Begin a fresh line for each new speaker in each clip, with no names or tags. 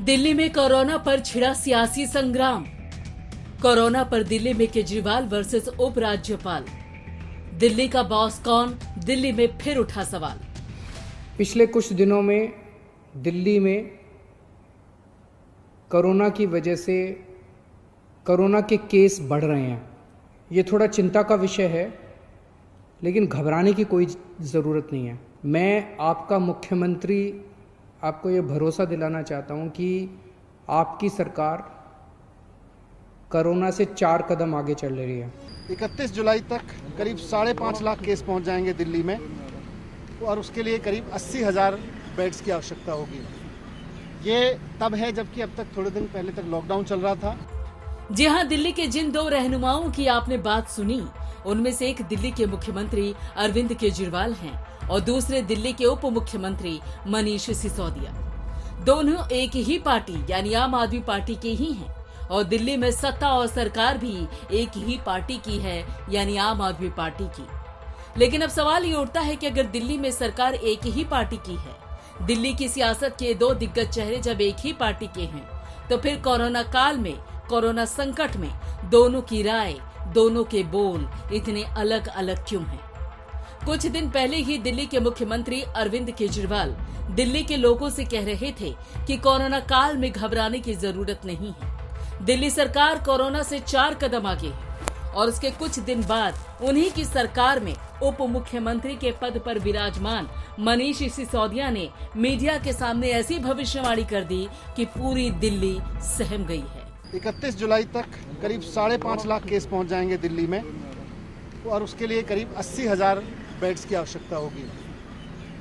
दिल्ली में कोरोना पर छिड़ा सियासी संग्राम। कोरोना पर दिल्ली में केजरीवाल वर्सेस उपराज्यपाल। दिल्ली का बॉस कौन, दिल्ली में फिर उठा सवाल।
पिछले कुछ दिनों में दिल्ली में कोरोना की वजह से कोरोना के केस बढ़ रहे हैं। ये थोड़ा चिंता का विषय है, लेकिन घबराने की कोई ज़रूरत नहीं है। मैं आपका मुख्यमंत्री आपको ये भरोसा दिलाना चाहता हूँ कि आपकी सरकार कोरोना से 4 कदम आगे चल रही है।
31 जुलाई तक करीब 5.5 लाख केस पहुंच जाएंगे दिल्ली में, और उसके लिए करीब 80,000 बेड्स की आवश्यकता होगी। ये तब है जबकि अब तक थोड़े दिन पहले तक लॉकडाउन चल रहा था।
जी हां, दिल्ली के जिन 2 रहनुमाओं की आपने बात सुनी, उनमें से एक दिल्ली के मुख्यमंत्री अरविंद केजरीवाल हैं और दूसरे दिल्ली के उप मुख्यमंत्री मनीष सिसोदिया। दोनों एक ही पार्टी यानी आम आदमी पार्टी के ही हैं और दिल्ली में सत्ता और सरकार भी एक ही पार्टी की है यानी आम आदमी पार्टी की। लेकिन अब सवाल ये उठता है कि अगर दिल्ली में सरकार एक ही पार्टी की है, दिल्ली की सियासत के 2 दिग्गज चेहरे जब एक ही पार्टी के हैं, तो फिर कोरोना काल में, कोरोना संकट में दोनों की राय, दोनों के बोल इतने अलग अलग क्यों हैं? कुछ दिन पहले ही दिल्ली के मुख्यमंत्री अरविंद केजरीवाल दिल्ली के लोगों से कह रहे थे कि कोरोना काल में घबराने की जरूरत नहीं है। दिल्ली सरकार कोरोना से 4 कदम आगे है और उसके कुछ दिन बाद उन्हीं की सरकार में उप मुख्यमंत्री के पद पर विराजमान मनीष सिसोदिया ने मीडिया के सामने ऐसी भविष्यवाणी कर दी कि पूरी दिल्ली सहम गई है।
31 जुलाई तक करीब 5.5 लाख केस पहुंच जाएंगे दिल्ली में, और उसके लिए करीब 80,000 बेड्स की आवश्यकता होगी।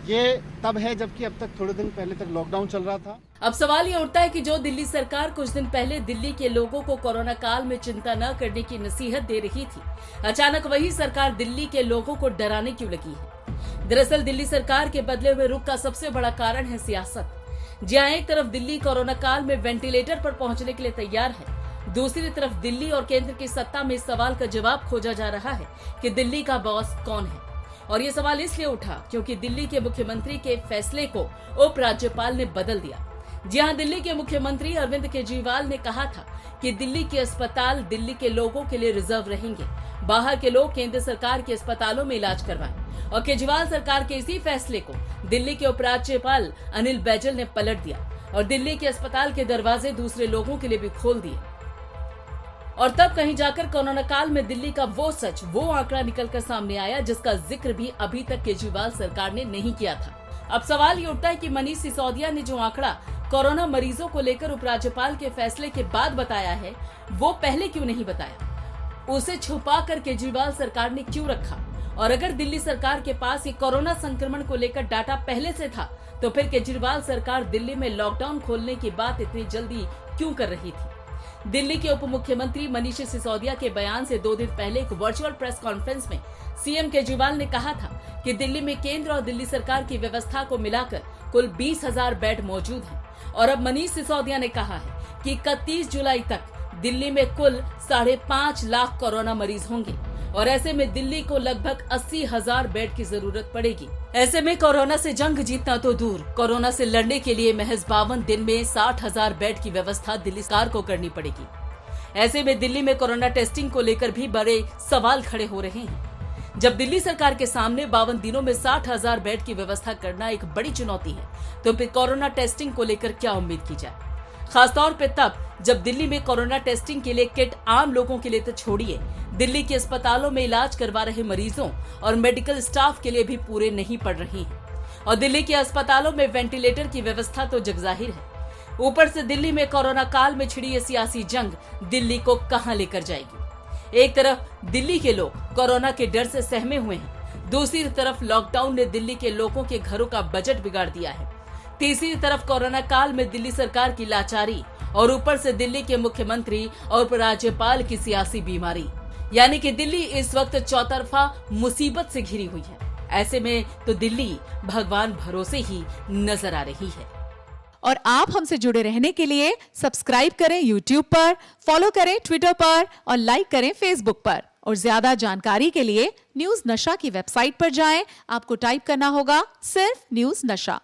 ये तब है जबकि अब तक थोड़े दिन पहले तक लॉकडाउन चल रहा था।
अब सवाल ये उठता है कि जो दिल्ली सरकार कुछ दिन पहले दिल्ली के लोगों को कोरोना काल में चिंता न करने की नसीहत दे रही थी, अचानक वही सरकार दिल्ली के लोगों को डराने क्यों लगी है? दरअसल दिल्ली सरकार के बदले हुए रुख का सबसे बड़ा कारण है सियासत। जहाँ एक तरफ दिल्ली कोरोना काल में वेंटिलेटर पर पहुंचने के लिए तैयार है, दूसरी तरफ दिल्ली और केंद्र की सत्ता में इस सवाल का जवाब खोजा जा रहा है कि दिल्ली का बॉस कौन है। और ये सवाल इसलिए उठा क्योंकि दिल्ली के मुख्यमंत्री के फैसले को उपराज्यपाल ने बदल दिया। जी हां, दिल्ली के मुख्यमंत्री अरविंद केजरीवाल ने कहा था कि दिल्ली के अस्पताल दिल्ली के लोगों के लिए रिजर्व रहेंगे, बाहर के लोग केंद्र सरकार के अस्पतालों में इलाज करवाएं। और केजरीवाल सरकार के इसी फैसले को दिल्ली के उपराज्यपाल अनिल बैजल ने पलट दिया और दिल्ली के अस्पताल के दरवाजे दूसरे लोगों के लिए भी खोल दिए। और तब कहीं जाकर कोरोना काल में दिल्ली का वो सच, वो आंकड़ा निकलकर सामने आया जिसका जिक्र भी अभी तक केजरीवाल सरकार ने नहीं किया था। अब सवाल ये उठता है कि मनीष सिसोदिया ने जो आंकड़ा कोरोना मरीजों को लेकर उपराज्यपाल के फैसले के बाद बताया है, वो पहले क्यों नहीं बताया? उसे छुपा कर केजरीवाल सरकार ने क्यों रखा? और अगर दिल्ली सरकार के पास ये कोरोना संक्रमण को लेकर डाटा पहले से था, तो फिर केजरीवाल सरकार दिल्ली में लॉकडाउन खोलने की बात इतनी जल्दी क्यों कर रही थी? दिल्ली के उप मुख्यमंत्री मनीष सिसोदिया के बयान से 2 दिन पहले एक वर्चुअल प्रेस कॉन्फ्रेंस में सीएम केजरीवाल ने कहा था कि दिल्ली में केंद्र और दिल्ली सरकार की व्यवस्था को मिलाकर कुल 20,000 बेड मौजूद हैं। और अब मनीष सिसोदिया ने कहा है कि 31 जुलाई तक दिल्ली में कुल 5.5 लाख कोरोना मरीज होंगे और ऐसे में दिल्ली को लगभग 80,000 बेड की जरूरत पड़ेगी। ऐसे में कोरोना से जंग जीतना तो दूर, कोरोना से लड़ने के लिए महज 52 दिन में 60,000 बेड की व्यवस्था दिल्ली सरकार को करनी पड़ेगी। ऐसे में दिल्ली में कोरोना टेस्टिंग को लेकर भी बड़े सवाल खड़े हो रहे हैं। जब दिल्ली सरकार के सामने 52 दिनों में 60,000 बेड की व्यवस्था करना एक बड़ी चुनौती है, तो फिर कोरोना टेस्टिंग को लेकर क्या उम्मीद की जाए? खासतौर पे तब जब दिल्ली में कोरोना टेस्टिंग के लिए किट आम लोगों के लिए तो छोड़िए, दिल्ली के अस्पतालों में इलाज करवा रहे मरीजों और मेडिकल स्टाफ के लिए भी पूरे नहीं पड़ रही हैं। और दिल्ली के अस्पतालों में वेंटिलेटर की व्यवस्था तो जगजाहिर है। ऊपर से दिल्ली में कोरोना काल में छिड़ी ये सियासी जंग दिल्ली को कहां लेकर जाएगी? एक तरफ दिल्ली के लोग कोरोना के डर से सहमे हुए हैं, दूसरी तरफ लॉकडाउन ने दिल्ली के लोगों के घरों का बजट बिगाड़ दिया है, तीसरी तरफ कोरोना काल में दिल्ली सरकार की लाचारी और ऊपर से दिल्ली के मुख्यमंत्री और उपराज्यपाल की सियासी बीमारी, यानी कि दिल्ली इस वक्त चौतरफा मुसीबत से घिरी हुई है। ऐसे में तो दिल्ली भगवान भरोसे ही नजर आ रही है।
और आप हमसे जुड़े रहने के लिए सब्सक्राइब करें YouTube पर, फॉलो करें Twitter पर और लाइक करें Facebook पर। और ज्यादा जानकारी के लिए न्यूज नशा की वेबसाइट पर जाएं। आपको टाइप करना होगा सिर्फ न्यूज नशा।